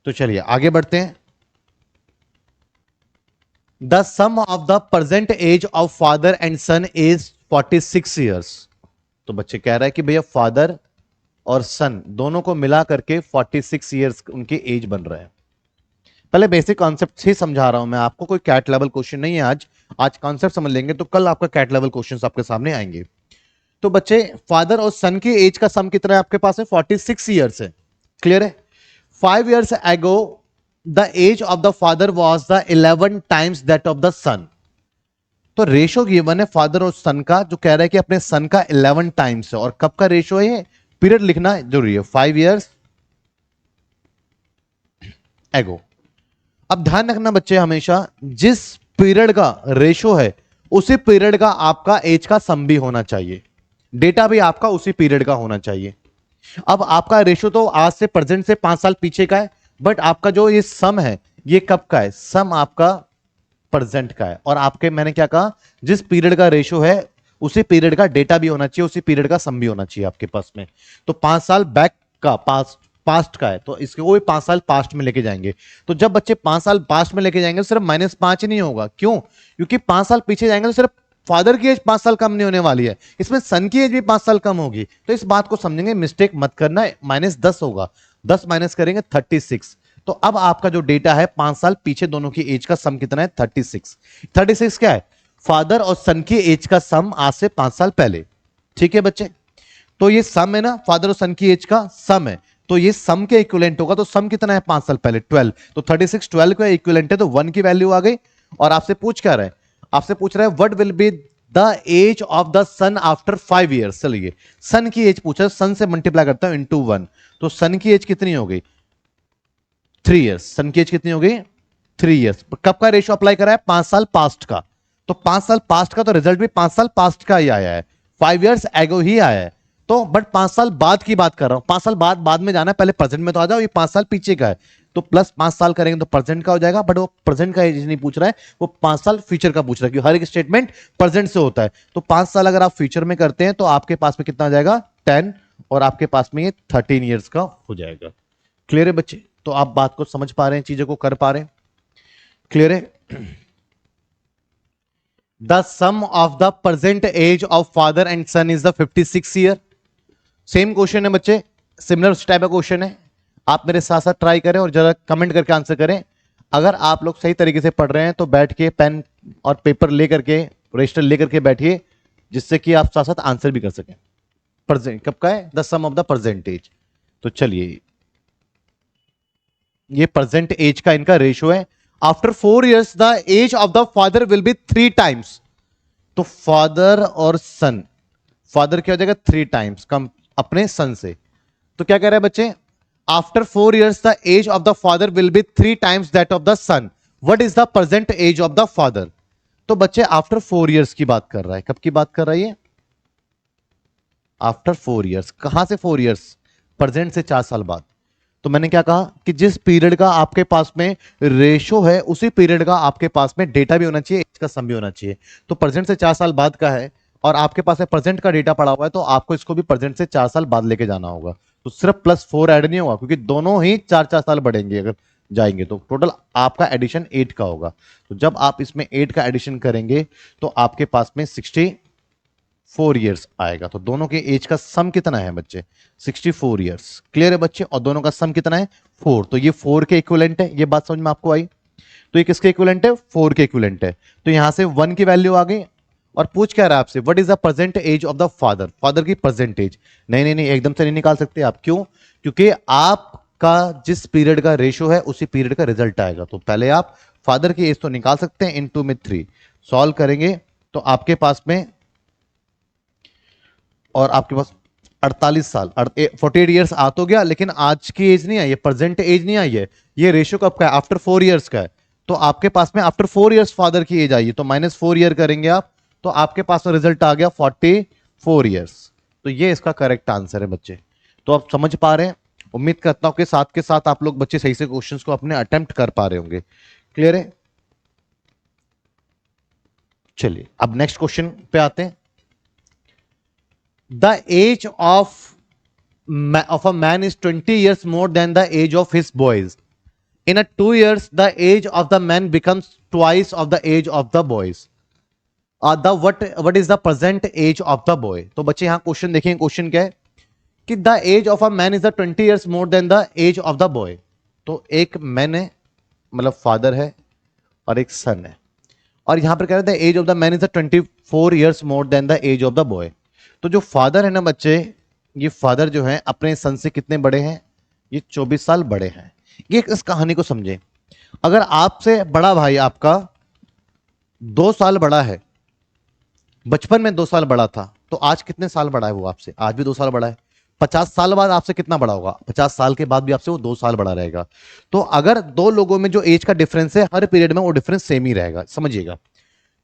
तो चलिए आगे बढ़ते हैं। The sum of the present age of father and son is 46 years. तो बच्चे कह रहा है कि भैया फादर और सन दोनों को मिला करके 46 ईयर्स उनकी एज बन रहा है। पहले बेसिक कॉन्सेप्ट ही समझा रहा हूं मैं आपको, कोई कैट लेवल क्वेश्चन नहीं है आज कॉन्सेप्ट समझ लेंगे तो कल आपका कैट लेवल क्वेश्चन आपके सामने आएंगे। तो बच्चे फादर और सन की एज का सम कितना है आपके पास है 46 ईयर्स है। क्लियर है। 5 years ago the age of the father was the 11 times that of the son। तो रेशो गिवन है फादर और सन का, जो कह रहा है कि अपने सन का 11 टाइम्स है। और कब का रेशो है ये, पीरियड लिखना जरूरी है, 5 years ago। अब ध्यान रखना बच्चे, हमेशा जिस पीरियड का रेशो है उसी पीरियड का आपका एज का सम भी होना चाहिए, डेटा भी आपका उसी पीरियड का होना चाहिए। अब आपका रेशो तो आज से प्रेजेंट से 5 साल पीछे का है, बट आपका जो ये सम है ये कब का है, सम आपका प्रेजेंट का है। और आपके मैंने क्या कहा, जिस पीरियड का रेशो है उसी पीरियड का डेटा भी होना चाहिए, उसी पीरियड का सम भी होना चाहिए आपके पास में। तो 5 साल बैक का पास्ट का है, तो इसको भी 5 साल पास्ट में लेके जाएंगे। तो जब बच्चे 5 साल पास्ट में लेके जाएंगे तो सिर्फ -5 ही नहीं होगा। क्यों? क्योंकि 5 साल पीछे जाएंगे तो सिर्फ फादर की एज 5 साल कम नहीं होने वाली है, इसमें सन की एज भी 5 साल कम होगी। तो इस बात को समझेंगे, मिस्टेक मत करना। -10 होगा, 10 माइनस करेंगे 36। तो अब आपका जो डेटा है 5 साल पीछे दोनों की एज का सम कितना है 36। 36 क्या है, फादर और सन की एज का सम आज से 5 साल पहले। ठीक है बच्चे, तो ये सम है ना, फादर और सन की एज का सम है, तो ये सम के इक्विवेलेंट होगा। तो सम कितना है 5 साल पहले 12, तो 36 12 का इक्विवेलेंट है, तो 1 की वैल्यू आ गई। और आपसे पूछ क्या रहा है, आपसे पूछ रहा है what will be the age of the son after 5 years। चलिए सन की एज पूछा, सन से मल्टीप्लाई करता हूं इंटू 1, तो सन की एज कितनी हो गई 3 years। सन की एज कितनी हो गई 3 years। कब का रेशो अप्लाई करा है, 5 साल पास्ट का। तो 5 साल पास्ट का, तो रिजल्ट भी 5 साल पास्ट का ही आया है, 5 years एगो ही आया है। तो बट 5 साल बाद की बात कर रहा हूं, 5 साल बाद में जाना है, पहले प्रेजेंट में तो आ जाओ। ये 5 साल पीछे का है, तो प्लस 5 साल करेंगे तो प्रेजेंट का हो जाएगा। बट वो प्रेजेंट का एज नहीं पूछ रहा है, वो 5 साल फ्यूचर का पूछ रहा है, क्योंकि हर एक स्टेटमेंट प्रेजेंट से होता है। तो 5 साल अगर आप फ्यूचर में करते हैं तो आपके पास में कितना आ जाएगा 10, और आपके पास में ये 13 years का हो जाएगा। क्लियर है बच्चे? तो आप बात को समझ पा रहे हैं, चीजों को कर पा रहे हैं? क्लियर है। The sum of the present age of father and son is the 56 year. Same question है बच्चे, सिमिलर टाइप का क्वेश्चन है। आप मेरे साथ साथ ट्राई करें और जरा कमेंट करके आंसर करें। अगर आप लोग सही तरीके से पढ़ रहे हैं तो बैठ के पेन और पेपर लेकर के, रजिस्टर लेकर के बैठिए, जिससे कि आप साथ साथ आंसर भी कर सकें। प्रेजेंट कब का है, the sum of the present age. तो चलिए, ये प्रेजेंट एज का इनका रेशियो है। After 4 years the age of the father will be 3 times। तो फादर और सन, फादर क्या हो जाएगा 3 times कम अपने सन से। तो क्या कह रहे हैं बच्चे, after 4 years the age of the father will be 3 times that of the son. What is the present age of the father. तो बच्चे आफ्टर 4 years की बात कर रहा है, कब की बात कर रहा है, आफ्टर 4 years। कहां से 4 years, प्रेजेंट से 4 साल बाद। तो मैंने क्या कहा कि जिस पीरियड का आपके पास में रेशो है उसी पीरियड का आपके पास में डेटा भी होना चाहिए, इसका सम भी होना चाहिए। तो प्रेजेंट से 4 साल बाद का है और आपके पास में प्रेजेंट का डेटा पड़ा हुआ है, तो आपको इसको भी प्रेजेंट से 4 साल बाद लेके जाना होगा। तो सिर्फ +4 ऐड नहीं होगा, क्योंकि दोनों ही 4-4 साल बढ़ेंगे अगर जाएंगे, तो टोटल आपका एडिशन 8 का होगा। तो जब आप इसमें 8 का एडिशन करेंगे तो आपके पास में 64 years आएगा। तो दोनों के एज का सम कितना है बच्चे, 64 years। क्लियर है बच्चे? और दोनों का सम कितना है 4। तो ये 4 के इक्विवेलेंट है, ये बात समझ में आपको आई? तो ये किसके इक्विवेलेंट है, 4 के इक्विवेलेंट है। तो यहां से 1 की वैल्यू आ गई। और पूछ क्या रहा है आपसे, what is the present age of the father, father की प्रेजेंट एज। नहीं, एकदम से नहीं निकाल सकते आप। क्यों? क्योंकि आपका जिस पीरियड का रेशियो है उसी पीरियड का रिजल्ट आएगा। तो पहले आप फादर की एज तो निकाल सकते हैं, इनटू में 3 सॉल्व करेंगे तो आपके पास में, और आपके पास 48 साल 48 years आ तो गया, लेकिन आज की एज नहीं आई है, प्रेजेंट एज नहीं आई है। ये रेशियो कब का है, आफ्टर 4 years का है। तो आपके पास में आफ्टर 4 years फादर की एज आई है, तो -4 year करेंगे आप, तो आपके पास में रिजल्ट आ गया 44 years। तो ये इसका करेक्ट आंसर है बच्चे। तो आप समझ पा रहे हैं? उम्मीद करता हूं कि साथ के साथ आप लोग बच्चे सही से क्वेश्चंस को अपने अटेम्प्ट कर पा रहे होंगे। क्लियर है? चलिए अब नेक्स्ट क्वेश्चन पे आते हैं। The age of a man is 20 years more than the age of his boys. In a 2 years, the age of the man becomes twice of the age of the boys. What is the present age of the boy? तो बच्चे यहाँ question देखें, question क्या है कि the age of a man is the 20 years more than the age of the boy। तो एक man है, मतलब फादर है, और एक सन है, और यहां पर कह रहे थे age of the man is 24 years more than the age of the boy। तो जो फादर है ना बच्चे, ये फादर जो है अपने सन से कितने बड़े हैं? ये 24 साल बड़े हैं। ये इस कहानी को समझे। अगर आपसे बड़ा भाई आपका 2 साल बड़ा है, बचपन में 2 साल बड़ा था, तो आज कितने साल बड़ा है वो आपसे? आज भी 2 साल बड़ा है। 50 साल बाद आपसे कितना बड़ा होगा? 50 साल के बाद भी आपसे वो 2 साल बड़ा रहेगा। तो अगर दो लोगों में जो एज का डिफरेंस है, हर पीरियड में वो डिफरेंस सेम ही रहेगा, समझिएगा।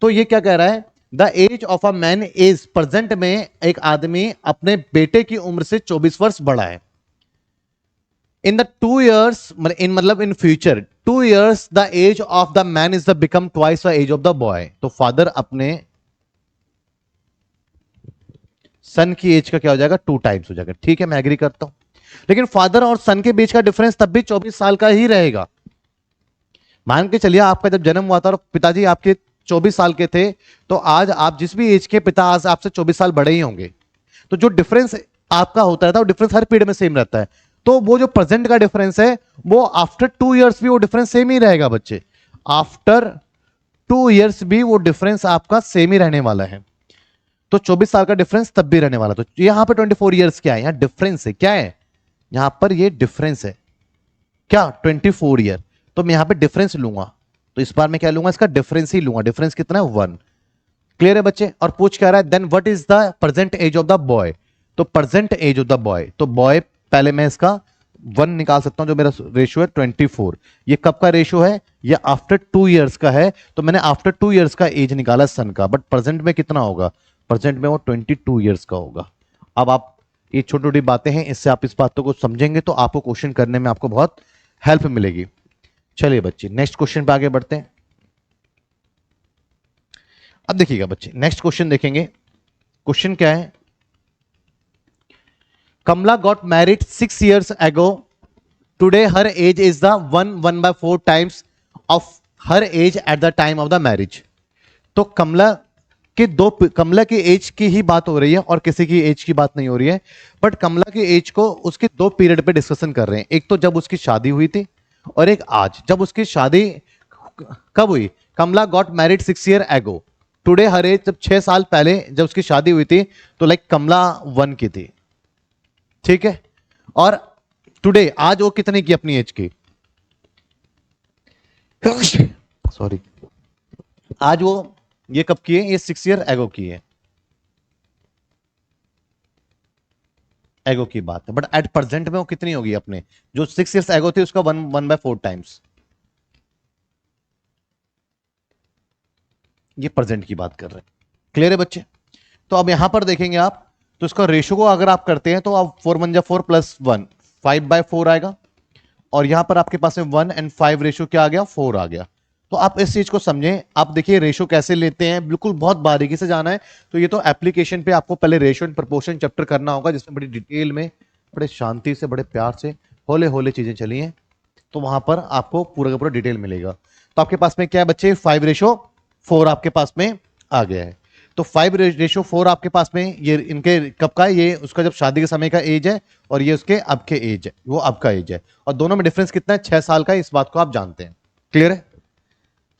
तो ये क्या कह रहा है? The age of a man is, present में एक आदमी अपने बेटे की उम्र से 24 वर्ष बड़ा है। इन द 2 years, इन मतलब in future 2 years the age of the man is the become twice the age of the boy. तो फादर अपने सन की एज का क्या हो जाएगा? 2 टाइम्स हो जाएगा। ठीक है, मैं एग्री करता हूं। लेकिन फादर और सन के बीच का डिफरेंस तब भी 24 साल का ही रहेगा। मान के चलिए आपका जब जन्म हुआ था और पिताजी आपके 24 साल के थे, तो आज आप जिस भी एज के पिता आज आपसे 24 साल बड़े ही होंगे। तो जो डिफरेंस आपका होता है वो डिफरेंस हर पीरियड में सेम रहता है। तो वो जो प्रेजेंट का डिफरेंस है वो आफ्टर 2 years भी वो डिफरेंस सेम ही रहेगा बच्चे। आफ्टर 2 years भी वो डिफरेंस आपका सेम ही रहने वाला है। तो 24 साल का डिफरेंस तब भी रहने वाला। तो यहां पर 24 years क्या है? यहां डिफरेंस है। क्या है यहां पर? ये डिफरेंस है। क्या? 24 year। तो मैं यहां पे डिफरेंस लूंगा, तो इस बार मैं क्या लूंगा? इसका डिफरेंस ही लूंगा। डिफरेंस कितना है? 1। क्लियर है बच्चे? और पूछ क्या रहा है? Then what is the present age of the boy. तो present age of the boy, तो बॉय पहले मैं इसका 1 निकाल सकता हूं, जो मेरा रेशियो है 24। ये कब का रेशियो है? ये आफ्टर 2 years का है। तो मैंने आफ्टर 2 years का एज निकाला सन का, बट प्रेजेंट में कितना होगा? प्रेजेंट में वो 22 years का होगा। अब आप, ये छोटी छोटी बातें हैं, इससे आप इस बातों को समझेंगे तो आपको क्वेश्चन करने में आपको बहुत हेल्प मिलेगी। चलिए बच्चे नेक्स्ट क्वेश्चन पे आगे बढ़ते हैं। अब देखिएगा बच्चे, नेक्स्ट क्वेश्चन देखेंगे। क्वेश्चन क्या है? Kamala got married 6 years ago. Today her age is the 1/4 times of her age at the time of the marriage. तो कमला की एज की ही बात हो रही है और किसी की एज की बात नहीं हो रही है। बट कमला की एज को उसके 2 पीरियड पे डिस्कशन कर रहे हैं। एक तो जब उसकी शादी हुई थी, और एक आज। जब उसकी शादी कब हुई? Kamala got married 6 year ago. Today her age, जब 6 साल पहले जब उसकी शादी हुई थी, तो लाइक कमला 1 की थी। ठीक है। और टुडे आज वो कितने की अपनी एज की? सॉरी, आज वो ये कब की है? ये 6 year ago की है। एगो की बात है। बट एट प्रेजेंट में वो कितनी होगी अपने? जो 6 years एगो थी उसका 1/4 टाइम्स। ये प्रेजेंट की बात कर रहे हैं। क्लियर है बच्चे? तो अब यहां पर देखेंगे आप, तो इसका रेशो को अगर आप करते हैं तो आप 4 1 4 +1 5/4 आएगा। और यहां पर आपके पास में 1 और 5 रेशो क्या आ गया? 4 आ गया। तो आप इस चीज को समझें। आप देखिए रेशो कैसे लेते हैं, बिल्कुल बहुत बारीकी से जाना है। तो ये तो एप्लीकेशन पे आपको पहले रेशो एंड प्रोपोर्शन चैप्टर करना होगा, जिसमें बड़ी डिटेल में, बड़े शांति से, बड़े प्यार से, होले होले चीजें चली हैं। तो वहां पर आपको पूरा का पूरा डिटेल मिलेगा। तो आपके पास में क्या है बच्चे? 5/4 आपके पास में आ गया है। तो 5/4 आपके पास में, ये इनके कब का है? ये उसका जब शादी के समय का एज है, और ये उसके अब के एज है, वो अब का एज है। और दोनों में डिफरेंस कितना है? 6 साल का। इस बात को आप जानते हैं। क्लियर है?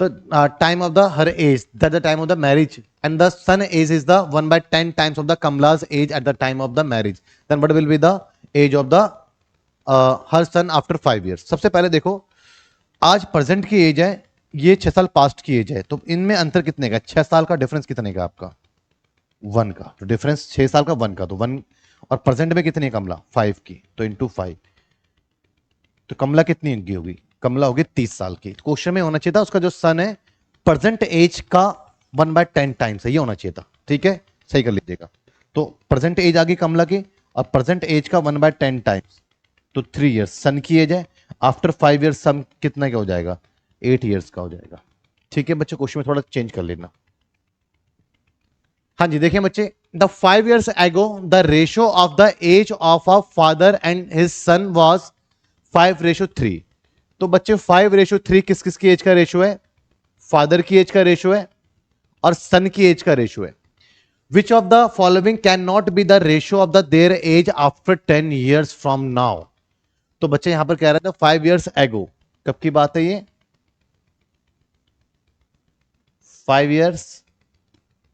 तो time of the her age, that the time of the marriage, and the son age is the 1/10 times of the Kamala's age at the time of the marriage. Then what will be the age of the her son after 5 years। सबसे पहले देखो, आज present की as है, ये 6 साल past की as है। तो इनमें अंतर कितने का? 6 साल का डिफरेंस कितने का आपका? 1 का। तो डिफरेंस 6 साल का 1 का, तो 1। और प्रेजेंट में कितनी है कमला? 5 की, तो इंटू 5। तो कमला कितनी की होगी? कमला होगी 30 साल की। क्वेश्चन में होना चाहिए था उसका जो सन है प्रेजेंट एज का 1/10 टाइम्स है, ये होना चाहिए था। ठीक है, सही कर लीजिएगा। तो प्रेजेंट एज आ गई कमला की, और प्रेजेंट एज का 1/10 टाइम्स, तो 3 years सन की एज है। आफ्टर 5 years सम कितना का हो जाएगा? 8 years का हो जाएगा। ठीक है बच्चे, क्वेश्चन में थोड़ा चेंज कर लेना। हाँ जी, देखिए बच्चे, the 5 years ago the ratio of the age of a father and his son was 5/3। तो बच्चे 5/3 किस किस की एज का रेशियो है? फादर की एज का रेशियो है और सन की एज का रेशियो है। Which of the following can not be the ratio of the their age after 10 years from now. तो बच्चे यहां पर कह रहे थे 5 years ago, कब की बात है ये? 5 years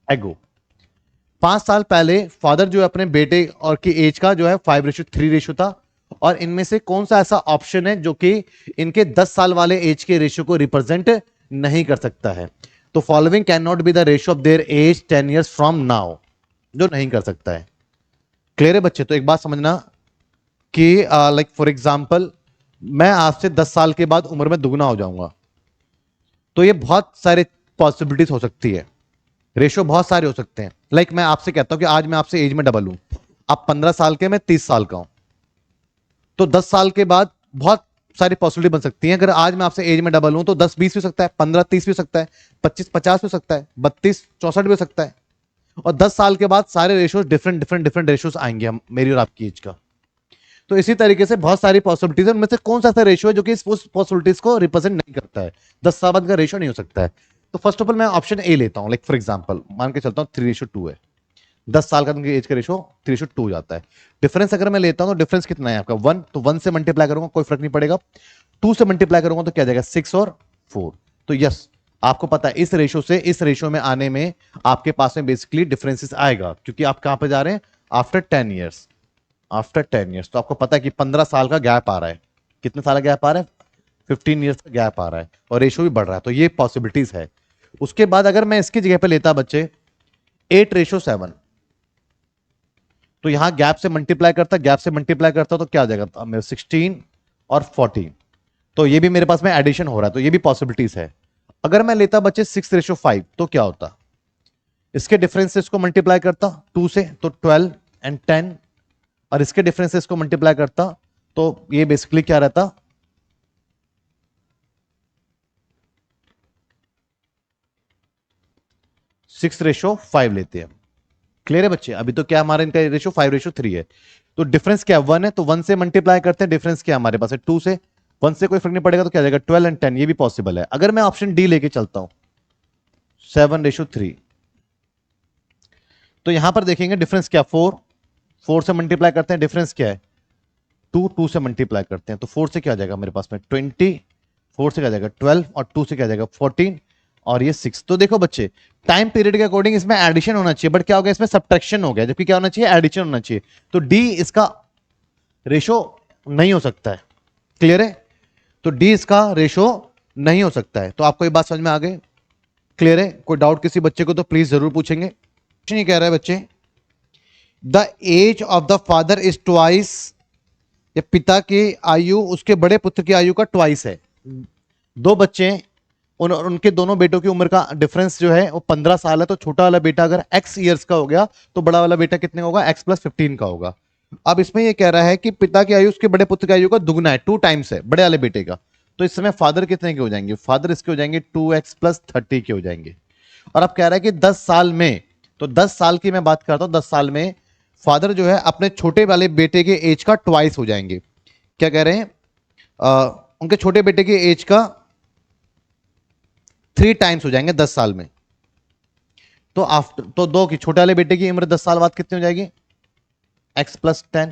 ago। 5 साल पहले फादर जो है अपने बेटे और की एज का जो है 5:3 रेशियो था, और इनमें से कौन सा ऐसा ऑप्शन है जो कि इनके 10 साल वाले एज के रेशियो को रिप्रेजेंट नहीं कर सकता है? तो following can not be the ratio of their age 10 years from now, जो नहीं कर सकता है। क्लियर है बच्चे? तो एक बात समझना कि लाइक फॉर एग्जांपल मैं आपसे 10 साल के बाद उम्र में दुगना हो जाऊंगा, तो ये बहुत सारे पॉसिबिलिटीज हो सकती है, रेशियो बहुत सारे हो सकते हैं। लाइक मैं आपसे कहता हूं कि आज मैं आपसे एज में डबल हूं, आप 15 साल के, मैं 30 साल का हूं, तो 10 साल के बाद बहुत सारी पॉसिबिलिटी बन सकती है। अगर आज मैं आपसे एज में डबल हूं तो 10-20 भी हो सकता है, 15-30 भी हो सकता है, 25-50 भी हो सकता है, 32-64 भी हो सकता है, और 10 साल के बाद सारे रेशियोज डिफरेंट रेशियोज आएंगे हम मेरी और आपकी एज का। तो इसी तरीके से बहुत सारी पॉसिबिलिटीज है, उनमें से कौन सा ऐसा रेशियो है जो कि उस पॉसिबिलिटीज को रिप्रेजेंट नहीं करता है? 10 साल बाद का रेशियो नहीं हो सकता है। तो फर्स्ट ऑफ ऑल मैं ऑप्शन ए लेता हूं, लाइक फॉर एग्जांपल मान के चलता हूं 3:2 है, 10 साल का एज का रेशियो 3:2 हो जाता है। डिफरेंस अगर मैं लेता हूं तो डिफरेंस कितना है आपका 1, तो 1 से मल्टीप्लाई करूंगा कोई फर्क नहीं पड़ेगा, 2 से मल्टीप्लाई करूंगा तो क्या जाएगा 6 और 4। तो यस, आपको पता है इस रेशियो से इस रेशियो में आने में आपके पास में बेसिकली डिफरेंसेस आएगा, क्योंकि आप कहां पे जा रहे हैं आफ्टर 10 ईयर्स, आफ्टर 10 ईयर्स। तो आपको पता है कि 15 साल का गैप आ रहा है, कितने साल का गैप आ रहा है 15 ईयर्स का गैप आ रहा है, और रेशियो भी बढ़ रहा है, तो ये पॉसिबिलिटीज है। उसके बाद अगर मैं इसकी जगह पे लेता बच्चे 8:7, तो यहां गैप से मल्टीप्लाई करता, गैप से मल्टीप्लाई करता तो क्या आ जाएगा मेरे 16 और 14, तो ये भी मेरे पास में एडिशन हो रहा है, तो ये भी पॉसिबिलिटीज है। अगर मैं लेता बच्चे 6:5 तो क्या होता, इसके डिफरेंसेस को मल्टीप्लाई करता 2 से तो 12 एंड 10, और इसके डिफरेंसेस को मल्टीप्लाई करता तो ये बेसिकली क्या रहता 6:5 लेते हैं। क्लियर है बच्चे? अभी तो क्या हमारा इनका रेशियो 5:3 है, तो डिफरेंस क्या 1 है, तो 1 से मल्टीप्लाई करते हैं, डिफरेंस क्या हमारे पास है 2 से, 1 से कोई फर्क नहीं पड़ेगा तो क्या जाएगा 12 एंड 10, ये भी पॉसिबल है। अगर मैं ऑप्शन डी लेके चलता हूं 7:3, तो यहां पर देखेंगे डिफरेंस क्या 4 से मल्टीप्लाई करते हैं, डिफरेंस क्या है 2 से मल्टीप्लाई करते हैं, तो 4 से क्या आ जाएगा मेरे पास में 20, 4 से क्या आ जाएगा 12, और 2 से क्या आ जाएगा 14, और ये 6। तो देखो बच्चे टाइम पीरियड के अकॉर्डिंग इसमें एडिशन होना चाहिए, बट क्या हो गया इसमें सब्ट्रैक्शन हो गया, जबकि क्या होना चाहिए एडिशन होना चाहिए, तो डी इसका रेशो नहीं हो सकता है। क्लियर है? तो डी इसका रेशो नहीं हो सकता है। तो आपको ये बात समझ में आ गई? क्लियर है? कोई डाउट किसी बच्चे को तो प्लीज जरूर पूछेंगे। कुछ नहीं कह रहा है बच्चे, the age of the father is twice, या पिता की आयु उसके बड़े पुत्र की आयु का ट्वाइस है। दो बच्चे, उनके दोनों बेटों की उम्र का डिफरेंस जो है वो 15 साल है, तो छोटा वाला बेटा अगर x ईयर्स का हो गया तो बड़ा वाला बेटा कितने का होगा x+15 का होगा। अब इसमें ये कह रहा है कि पिता की आयु उसके बड़े पुत्र की आयु का दुगना है, 2 टाइम्स है बड़े वाले बेटे का, तो इस समय फादर कितने के हो जाएंगे, फादर इसके हो जाएंगे 2x+30 के हो जाएंगे। और अब कह रहा है कि 10 साल में, तो 10 साल की मैं बात करता हूं, 10 साल में फादर जो है अपने छोटे वाले बेटे के एज का ट्वाइस हो जाएंगे। क्या कह रहे हैं उनके छोटे बेटे की एज का 3 टाइम्स हो जाएंगे 10 साल में। तो आफ्टर, तो दो की छोटे वाले बेटे की उम्र 10 साल बाद कितनी हो जाएगी x+10,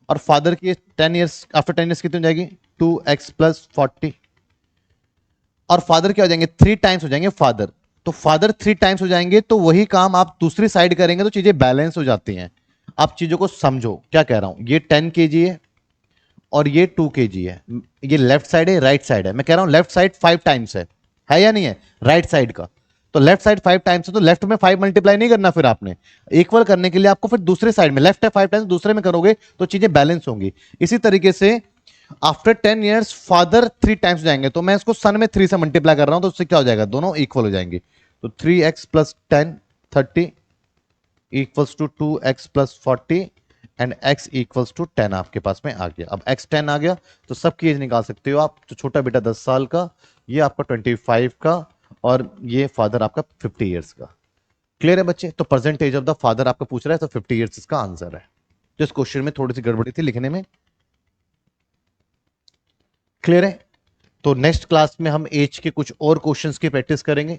और फादर की 10 ईयर्स आफ्टर 10 ईयर्स कितनी हो जाएगी 2x+40, और फादर क्या हो जाएंगे 3 टाइम्स हो जाएंगे फादर। तो फादर 3 टाइम्स हो जाएंगे, तो वही काम आप दूसरी साइड करेंगे तो चीजें बैलेंस हो जाती हैं। आप चीजों को समझो क्या कह रहा हूं, ये 10 kg है और ये 2 kg है, ये लेफ्ट साइड है राइट साइड है, मैं कह रहा हूं लेफ्ट साइड 5 टाइम्स है या नहीं है राइट साइड का, तो लेफ्ट साइड 5 टाइम्स है, तो लेफ्ट में 5 मल्टीप्लाई नहीं करना, फिर आपने इक्वल करने के लिए आपको फिर दूसरे साइड में लेफ्ट है 5 टाइम्स दूसरे में करोगे तो चीजें बैलेंस होंगी। इसी तरीके से आफ्टर 10 ईयर्स फादर 3 टाइम्स जाएंगे, तो मैं इसको सन में 3 से मल्टीप्लाई कर रहा हूं, तो उससे क्या हो जाएगा दोनों इक्वल हो जाएंगे, तो 3x+10 30 equals to 2x+40 and x equals to 10 आपके पास में आ गया। अब x 10 आ गया तो सबकी एज निकाल सकते हो आप, तो छोटा बेटा 10 साल का, ये आपका 25 का, और ये फादर आपका 50 ईयर्स का। क्लियर है बच्चे? तो present age of the father आपका पूछ रहा है, तो 50 ईयर्स इसका आंसर है। तो इस क्वेश्चन में थोड़ी सी गड़बड़ी थी लिखने में। क्लियर है? तो नेक्स्ट क्लास में हम एज के कुछ और क्वेश्चंस की प्रैक्टिस करेंगे।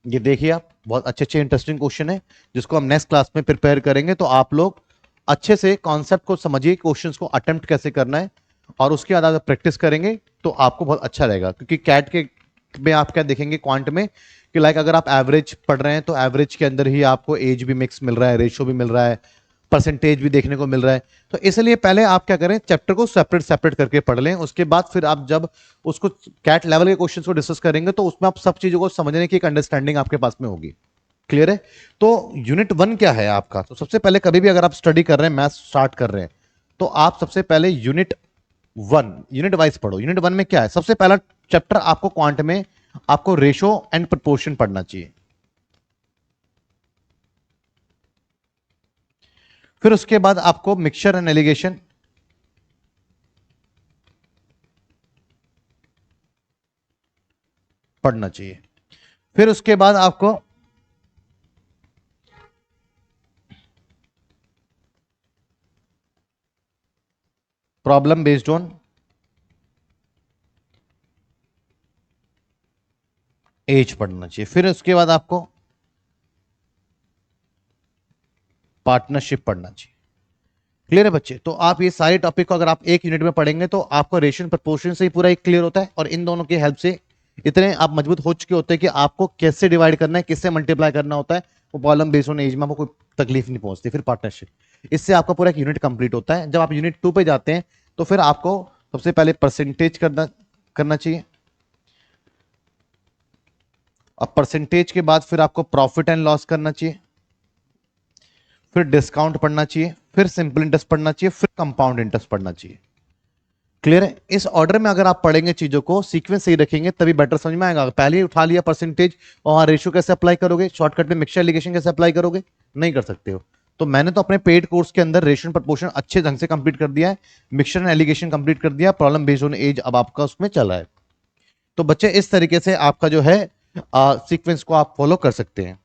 ये देखिए आप, बहुत अच्छे अच्छे इंटरेस्टिंग क्वेश्चन है जिसको हम नेक्स्ट क्लास में प्रिपेयर करेंगे, तो आप लोग अच्छे से कॉन्सेप्ट को समझिए, क्वेश्चंस को अटेम्प्ट कैसे करना है, और उसके आधार पर प्रैक्टिस करेंगे तो आपको बहुत अच्छा रहेगा, क्योंकि कैट के में आप क्या देखेंगे क्वांट में कि लाइक अगर आप एवरेज पढ़ रहे हैं तो एवरेज के अंदर ही आपको एज भी मिक्स मिल रहा है, रेशियो भी मिल रहा है, परसेंटेज भी देखने को मिल रहा है। तो इसलिए पहले आप क्या करें, चैप्टर को सेपरेट सेपरेट करके पढ़ लें। उसके बाद फिर आप जब उसको कैट लेवल के क्वेश्चन को डिस्कस करेंगे तो उसमें आप सब चीजों को समझने की एक अंडरस्टैंडिंग आपके पास में होगी। क्लियर है? तो यूनिट 1 क्या है आपका? तो सबसे पहले कभी भी अगर आप स्टडी कर रहे हैं, मैथ्स स्टार्ट कर रहे हैं, तो आप सबसे पहले यूनिट 1 यूनिट वाइज पढ़ो। यूनिट 1 में क्या है? सबसे पहला चैप्टर आपको क्वांट में आपको रेशो एंड प्रोपोर्शन पढ़ना चाहिए। फिर उसके बाद आपको मिक्सचर एंड एलिगेशन, पढ़ना चाहिए। फिर उसके बाद आपको प्रॉब्लम बेस्ड ऑन एज पढ़ना चाहिए। फिर उसके बाद आपको पार्टनरशिप पढ़ना चाहिए। क्लियर है बच्चे? तो आप ये सारे टॉपिक को अगर आप एक यूनिट में पढ़ेंगे तो आपको रेशियो प्रपोर्शन से ही पूरा एक क्लियर होता है, और इन दोनों की हेल्प से इतने आप मजबूत हो चुके होते हैं कि आपको कैसे डिवाइड करना है, किससे मल्टीप्लाई करना होता है, वो प्रॉब्लम बेस्ड ऑन एज में आपको कोई तकलीफ नहीं पहुंचती। फिर पार्टनरशिप, इससे आपका पूरा एक यूनिट कंप्लीट होता है। जब आप यूनिट 2 पे जाते हैं तो फिर आपको सबसे पहले परसेंटेज करना करना चाहिए, और परसेंटेज के बाद फिर आपको प्रॉफिट एंड लॉस करना चाहिए, फिर डिस्काउंट पढ़ना चाहिए, फिर सिंपल इंटरेस्ट पढ़ना चाहिए, फिर कंपाउंड इंटरेस्ट पढ़ना चाहिए। क्लियर है? इस ऑर्डर में अगर आप पढ़ेंगे, चीजों को सीक्वेंस सही रखेंगे, तभी बेटर समझ में आएगा। पहले ही उठा लिया परसेंटेज और हाँ रेशियो कैसे अप्लाई करोगे, शॉर्टकट में मिक्सचर एलिगेशन कैसे अप्लाई करोगे, नहीं कर सकते हो। तो मैंने तो अपने पेड कोर्स के अंदर रेशियो प्रपोर्शन अच्छे ढंग से कंप्लीट कर दिया है, मिक्सचर एंड एलिगेशन कंप्लीट कर दिया, प्रॉब्लम बेस्ड ऑन एज अब आपका उसमें चल रहा है। तो बच्चे इस तरीके से आपका जो है सीक्वेंस को आप फॉलो कर सकते हैं।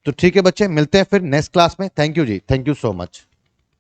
तो ठीक है बच्चे, मिलते हैं फिर नेक्स्ट क्लास में। थैंक यू जी, थैंक यू सो मच।